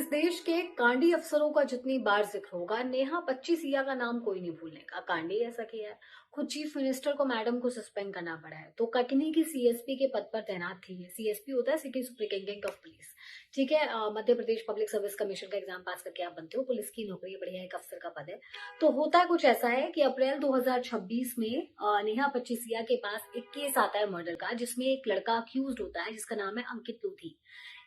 इस देश के कांडी अफसरों का जितनी बार जिक्र होगा, नेहा 25 का नाम कोई नहीं भूलने का। कांडी ऐसा किया है, खुद चीफ मिनिस्टर को मैडम को सस्पेंड करना पड़ा है। तो कटनी की सीएसपी के पद पर तैनात थी। सीएसपी होता है सिटी सुपरिटेंडेंट ऑफ पुलिस। ठीक है, Madhya Pradesh public service commission का एग्जाम पास करके आप बनते हो, पुलिस की नौकरी है, बढ़िया एक अफसर का पद है। तो होता है कुछ ऐसा है कि अप्रैल 2026 में नेहा 25 के पास एक केस आता है मर्डर का, जिसमें एक लड़का अक्यूज होता है जिसका नाम है अंकित लोधी।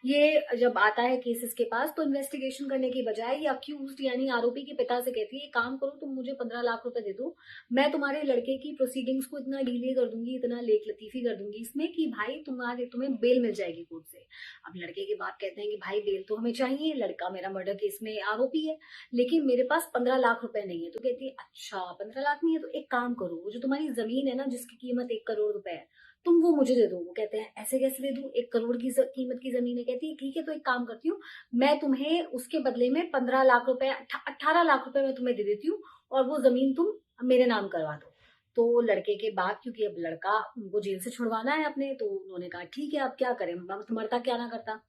ये जब आता है केस इसके पास, तो इन्वेस्टिगेशन करने की बजाय ये अक्यूज्ड यानी आरोपी के पिता से कहती है, काम करो तुम मुझे 15 लाख रुपए दे दो, मैं तुम्हारे लड़के की प्रोसीडिंग्स को इतना डिले कर दूंगी, इतना लेख लतीफी कर दूंगी इसमें कि भाई तुम्हें बेल मिल जाएगी कोर्ट से। अब लड़के के बाप कहते हैं कि भाई बेल तो हमें चाहिए, लड़का मेरा मर्डर केस में आरोपी है, लेकिन मेरे पास 15 लाख रुपए नहीं है। तो कहती है अच्छा 15 लाख नहीं है तो एक काम करो, वो जो तुम्हारी जमीन है ना जिसकी कीमत 1 करोड़ रुपए है, तुम वो मुझे दे दो। वो कहते हैं ऐसे कैसे दे दूं, 1 करोड़ की कीमत की जमीन है। कहती है ठीक है, तो एक काम करती हूँ, मैं तुम्हें उसके बदले में 15 लाख रुपए 18 लाख रुपए मैं तुम्हें दे देती हूँ, और वो जमीन तुम मेरे नाम करवा दो। तो लड़के के बाद, क्योंकि अब लड़का उनको जेल से छुड़वाना है अपने, तो उन्होंने कहा ठीक है अब क्या करें, मरता क्या ना करता।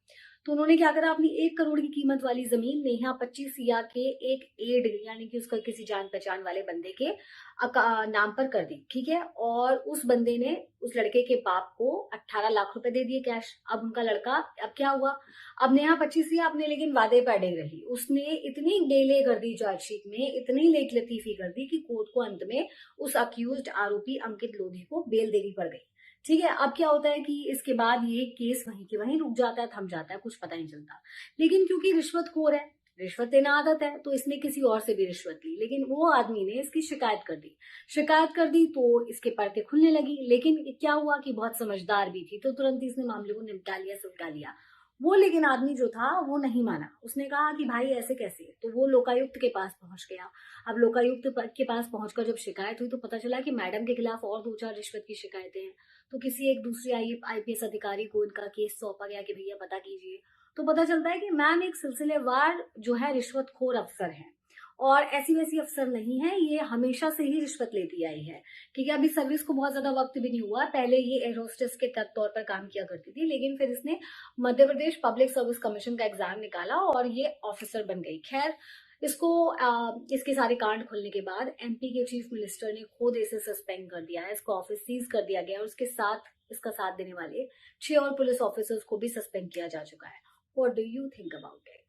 तो उन्होंने क्या करा, अपनी 1 करोड़ की कीमत वाली जमीन नेहा 25 के एक एड यानी कि उसका किसी जान पहचान वाले बंदे के नाम पर कर दी। ठीक है, और उस बंदे ने उस लड़के के बाप को 18 लाख रुपए दे दिए कैश। अब उनका लड़का, अब क्या हुआ, अब नेहा 25 अपने लेकिन वादे पे अड़े रही। उसने इतनी डेले कर दी चार्जशीट में, इतनी लेख लतीफी कर दी कि कोर्ट को अंत में उस अक्यूज्ड आरोपी अंकित लोधी को बेल देनी पड़ गई। ठीक है, अब क्या होता है कि इसके बाद ये केस वहीं के वहीं रुक जाता है, थम जाता है, कुछ पता नहीं चलता। लेकिन क्योंकि रिश्वतखोर है, रिश्वत देना आदत है, तो इसने किसी और से भी रिश्वत ली, लेकिन वो आदमी ने इसकी शिकायत कर दी। शिकायत कर दी तो इसके पर्दे खुलने लगी। लेकिन क्या हुआ कि बहुत समझदार भी थी, तो तुरंत ही इसने मामले को निपटा लिया, सुलझा लिया। वो लेकिन आदमी जो था वो नहीं माना, उसने कहा कि भाई ऐसे कैसे। तो वो लोकायुक्त के पास पहुंच गया। अब लोकायुक्त के पास पहुंचकर जब शिकायत हुई, तो पता चला कि मैडम के खिलाफ और 2-4 रिश्वत की शिकायतें हैं। तो किसी एक दूसरे आईपीएस अधिकारी को इनका केस सौंपा गया कि भैया पता कीजिए। तो पता चलता है कि मैम एक सिलसिलेवार जो है रिश्वतखोर अफसर है, और ऐसी वैसी अफसर नहीं है, ये हमेशा से ही रिश्वत लेती आई है। ठीक है, अभी सर्विस को बहुत ज्यादा वक्त भी नहीं हुआ, पहले ये एयर होस्टेस के तौर पर काम किया करती थी, लेकिन फिर इसने Madhya Pradesh public service commission का एग्जाम निकाला और ये ऑफिसर बन गई। खैर, इसको इसके सारे कांड खुलने के बाद एमपी के चीफ मिनिस्टर ने खुद इसे सस्पेंड कर दिया है, इसको ऑफिस सीज कर दिया गया, और उसके साथ इसका साथ देने वाले 6 और पुलिस ऑफिसर्स को भी सस्पेंड किया जा चुका है। What do you think about it?